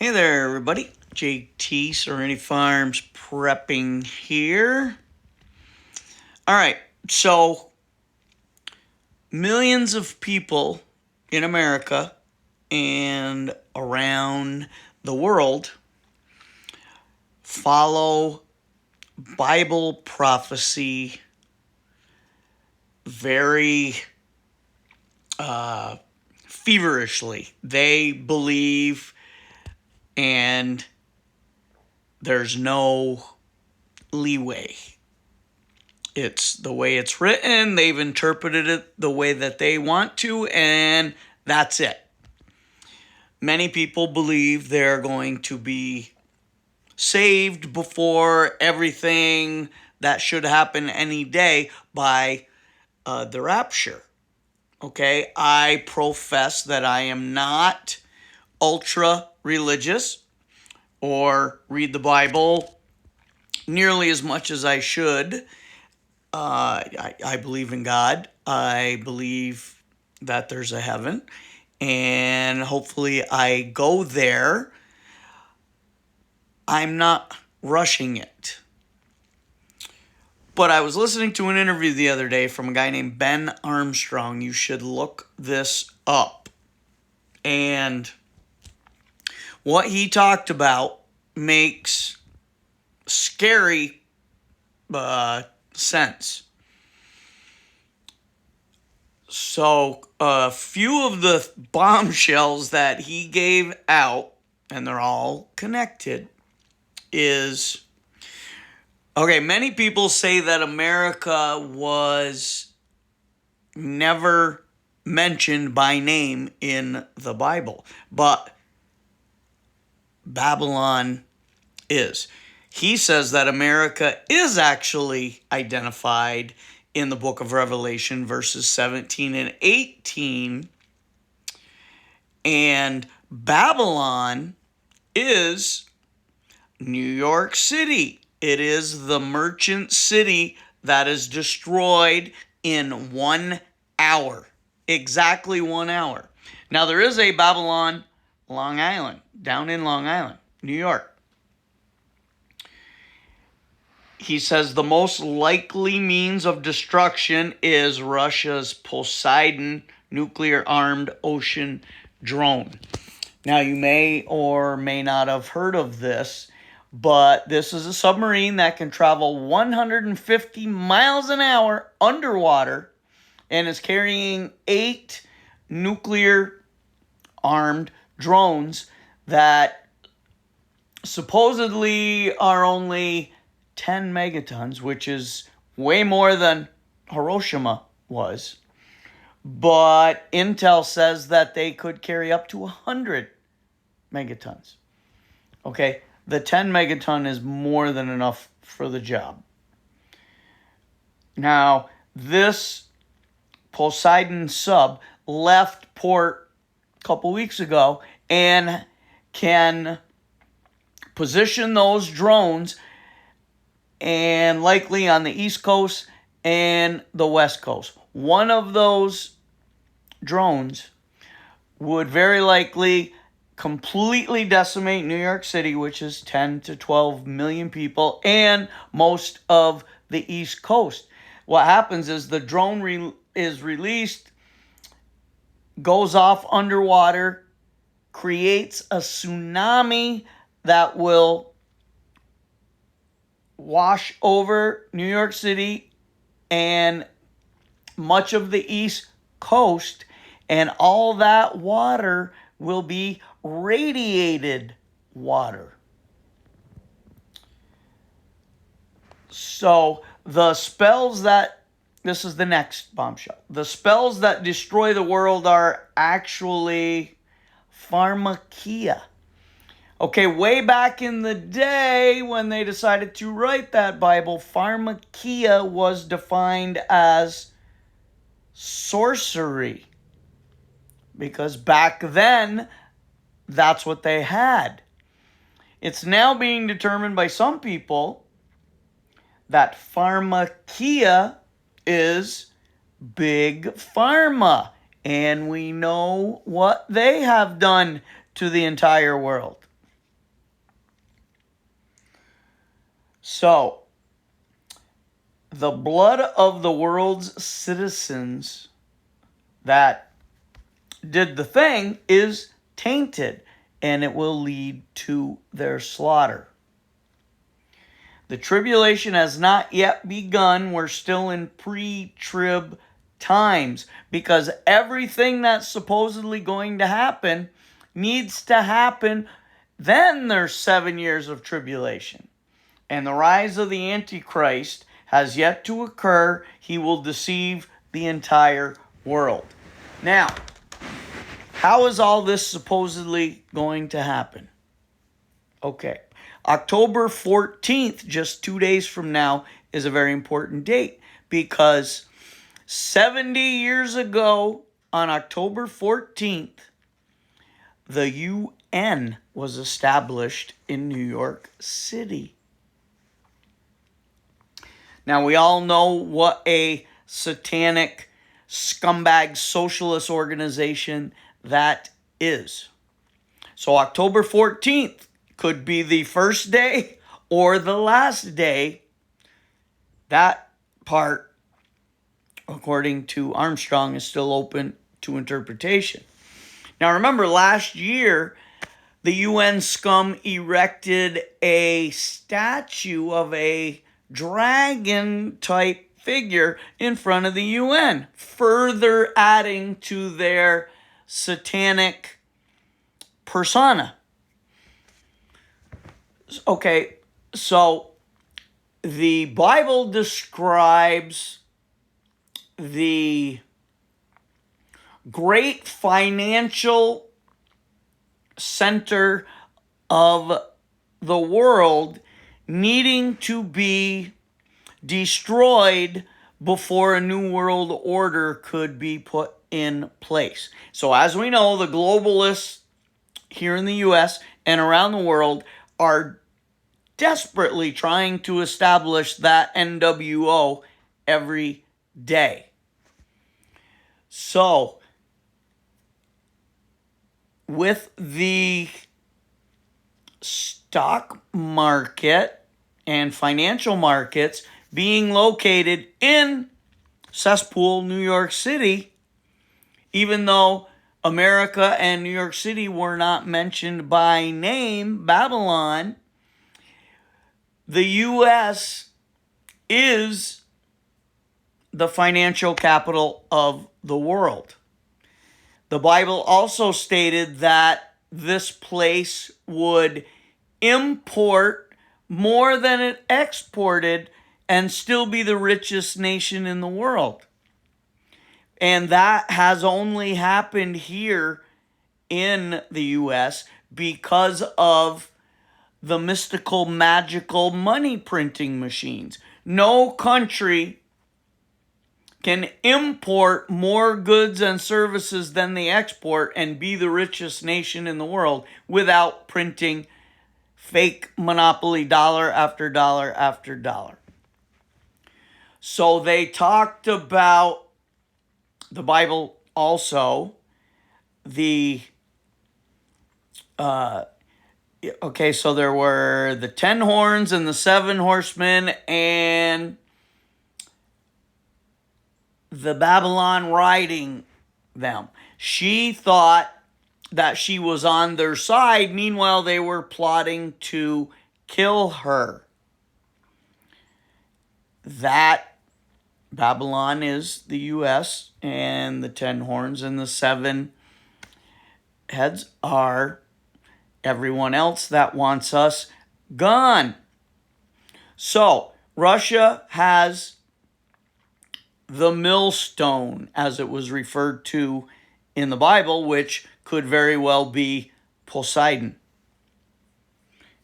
Hey there, everybody. JT Serenity Farms prepping here. All right, so millions of people in America and around the world follow Bible prophecy very feverishly. They believe, and there's no leeway. It's the way it's written. They've interpreted it the way that they want to, and that's it. Many people believe they're going to be saved before everything that should happen any day by the rapture. Okay, I profess that I am not ultra religious or read the Bible nearly as much as I should. I believe in God. I believe that there's a heaven, and hopefully I go there. I'm not rushing it. But I was listening to an interview the other day from a guy named Ben Armstrong. You should look this up. And what he talked about makes scary sense. So a few of the bombshells that he gave out, and they're all connected, is, okay, many people say that America was never mentioned by name in the Bible, but Babylon is. He says that America is actually identified in the book of Revelation, verses 17 and 18. And Babylon is New York City. It is the merchant city that is destroyed in 1 hour. Exactly 1 hour. Now, there is a Babylon, Long Island, down in Long Island, New York. He says the most likely means of destruction is Russia's Poseidon nuclear-armed ocean drone. Now, you may or may not have heard of this, but this is a submarine that can travel 150 miles an hour underwater and is carrying 8 nuclear-armed drones that supposedly are only 10 megatons, which is way more than Hiroshima was. But Intel says that they could carry up to 100 megatons. Okay, the 10 megaton is more than enough for the job. Now, this Poseidon sub left port a couple weeks ago and can position those drones, and likely on the East Coast and the West Coast. One of those drones would very likely completely decimate New York City, which is 10 to 12 million people, and most of the East Coast. What happens is the drone is released, goes off underwater, creates a tsunami that will wash over New York City and much of the East Coast, and all that water will be radiated water. So the spells that, this is the next bombshell, the spells that destroy the world are actually pharmakia. Okay, way back in the day when they decided to write that Bible, pharmakia was defined as sorcery. Because back then, that's what they had. It's now being determined by some people that pharmakia is big pharma. And we know what they have done to the entire world. So, the blood of the world's citizens that did the thing is tainted, and it will lead to their slaughter. The tribulation has not yet begun. We're still in pre-trib times, because everything that's supposedly going to happen needs to happen. Then there's 7 years of tribulation. And the rise of the Antichrist has yet to occur. He will deceive the entire world. Now, how is all this supposedly going to happen? Okay. October 14th, just 2 days from now, is a very important date, because 70 years ago, on October 14th, the UN was established in New York City. Now, we all know what a satanic, scumbag, socialist organization that is. So October 14th could be the first day or the last day. That part, according to Armstrong, is still open to interpretation. Now, remember, last year, the UN scum erected a statue of a dragon-type figure in front of the UN, further adding to their satanic persona. Okay, so the Bible describes the great financial center of the world needing to be destroyed before a new world order could be put in place. So as we know, the globalists here in the U.S. and around the world are desperately trying to establish that NWO every day. So, with the stock market and financial markets being located in cesspool New York City, even though America and New York City were not mentioned by name, Babylon, the U.S. is the financial capital of the world. The Bible also stated that this place would import more than it exported and still be the richest nation in the world. And that has only happened here in the U.S. because of the mystical, magical money printing machines. No country can import more goods and services than they export and be the richest nation in the world without printing fake monopoly dollar after dollar after dollar. So they talked about the Bible also, the okay, so there were the 10 horns and the 7 horsemen and the Babylon riding them. She thought that she was on their side. Meanwhile, they were plotting to kill her. That Babylon is the U.S., and the 10 horns and the 7 heads are everyone else that wants us gone. So, Russia has the millstone, as it was referred to in the Bible, which could very well be Poseidon.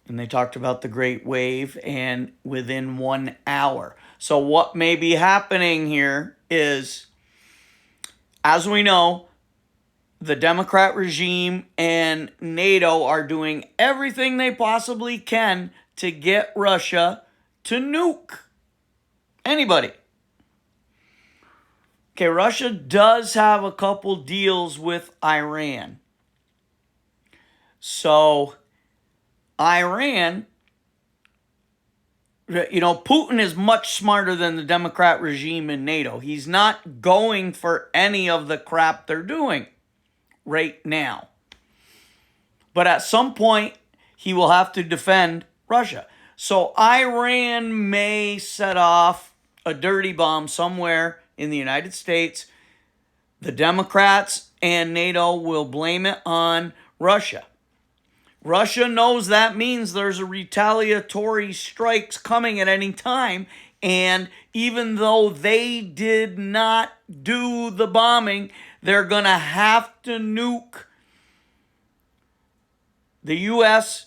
And they talked about the great wave and within 1 hour. So what may be happening here is, as we know, the Democrat regime and NATO are doing everything they possibly can to get Russia to nuke anybody. Okay, Russia does have a couple deals with Iran. So, Iran Putin is much smarter than the Democrat regime in NATO. He's not going for any of the crap they're doing right now. But at some point, he will have to defend Russia. So Iran may set off a dirty bomb somewhere in the United States. The Democrats and NATO will blame it on Russia. Russia knows that means there's a retaliatory strikes coming at any time. And even though they did not do the bombing, they're going to have to nuke the U.S.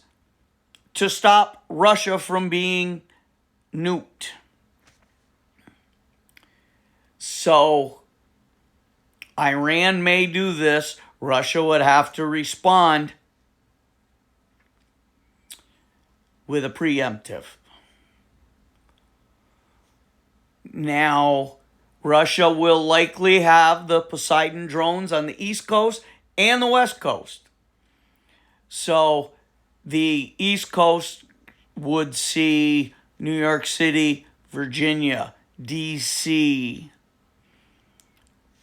to stop Russia from being nuked. So Iran may do this. Russia would have to respond with a preemptive. Now, Russia will likely have the Poseidon drones on the East Coast and the West Coast. So the East Coast would see New York City, Virginia, D.C.,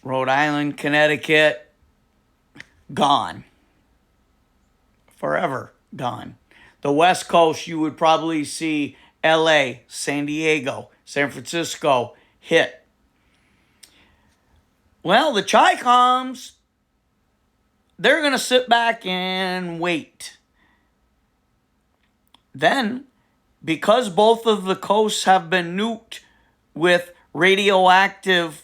Rhode Island, Connecticut, gone. Forever gone. The West Coast, you would probably see L.A., San Diego, San Francisco hit. Well, the Chi-Coms, they're going to sit back and wait. Then, because both of the coasts have been nuked with radioactive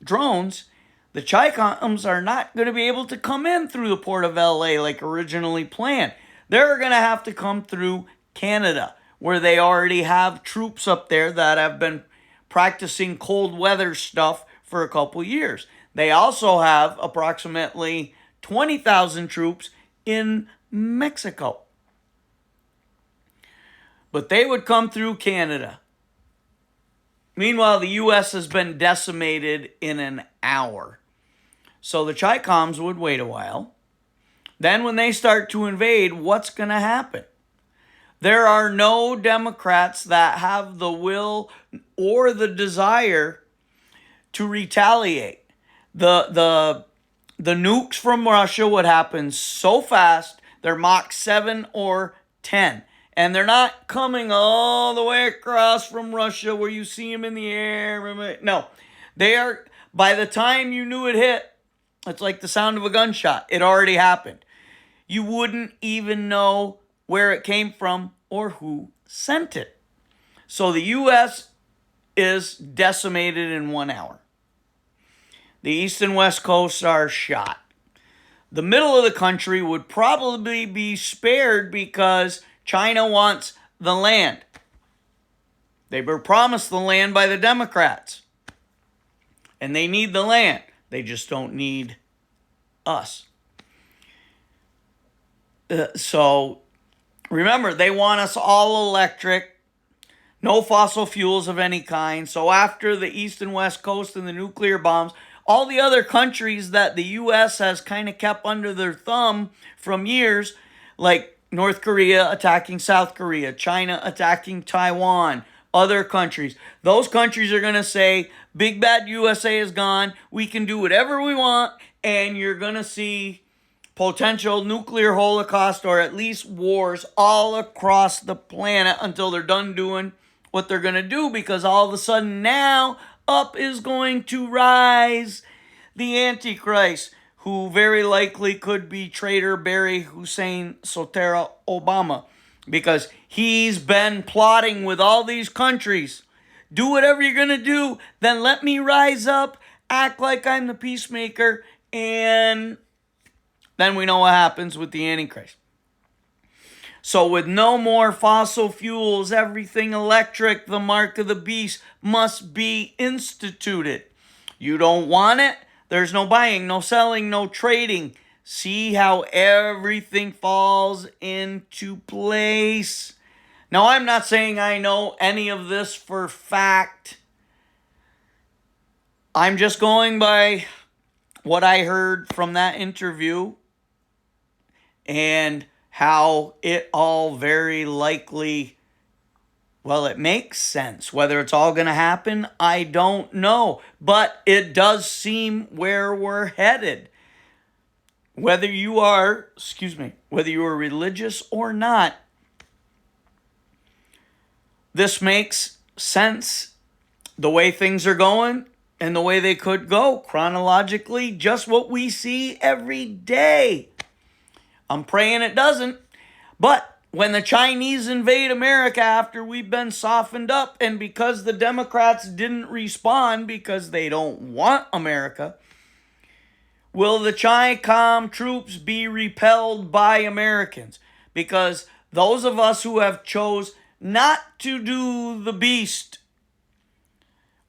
drones, the Chi-Coms are not going to be able to come in through the port of LA like originally planned. They're going to have to come through Canada, where they already have troops up there that have been practicing cold weather stuff for a couple years. They also have approximately 20,000 troops in Mexico. But they would come through Canada. Meanwhile, the U.S. has been decimated in an hour. So the Chi-Coms would wait a while. Then when they start to invade, what's going to happen? There are no Democrats that have the will or the desire to retaliate. The nukes from Russia would happen so fast, they're Mach 7 or 10. And they're not coming all the way across from Russia where you see them in the air. No, they are, by the time you knew it hit, it's like the sound of a gunshot. It already happened. You wouldn't even know where it came from or who sent it. So the U.S. is decimated in 1 hour. The East and West coasts are shot. The middle of the country would probably be spared because China wants the land. They were promised the land by the Democrats. And they need the land. They just don't need us. So, remember, they want us all electric. No fossil fuels of any kind. So after the East and West Coast and the nuclear bombs, all the other countries that the U.S. has kind of kept under their thumb from years, like North Korea attacking South Korea, China attacking Taiwan, other countries. Those countries are going to say, big bad USA is gone. We can do whatever we want. And you're going to see potential nuclear holocaust or at least wars all across the planet until they're done doing what they're going to do. Because all of a sudden now up is going to rise the Antichrist, who very likely could be traitor Barry Hussein Sotera Obama, because he's been plotting with all these countries. Do whatever you're going to do, then let me rise up, act like I'm the peacemaker, and then we know what happens with the Antichrist. So with no more fossil fuels, everything electric, the mark of the beast must be instituted. You don't want it? There's no buying, no selling, no trading. See how everything falls into place. Now, I'm not saying I know any of this for fact. I'm just going by what I heard from that interview and how it all very likely Well, it makes sense. Whether it's all going to happen, I don't know. But it does seem where we're headed. Whether you are religious or not, this makes sense. The way things are going and the way they could go chronologically, just what we see every day. I'm praying it doesn't. But when the Chinese invade America after we've been softened up, and because the Democrats didn't respond because they don't want America, will the Chi-Com troops be repelled by Americans? Because those of us who have chose not to do the beast,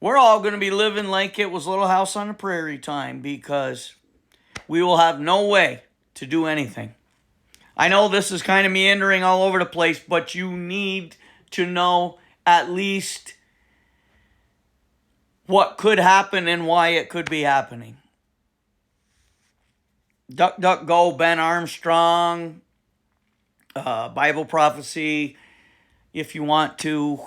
we're all going to be living like it was Little House on the Prairie time, because we will have no way to do anything. I know this is kind of meandering all over the place, but you need to know at least what could happen and why it could be happening. Duck, duck, go, Ben Armstrong, Bible prophecy, if you want to.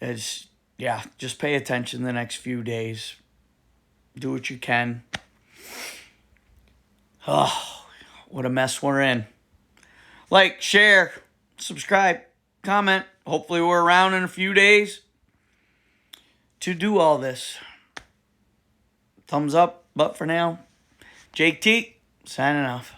Just pay attention the next few days. Do what you can. Oh, what a mess we're in. Like, share, subscribe, comment. Hopefully we're around in a few days to do all this. Thumbs up, but for now, Jake T, signing off.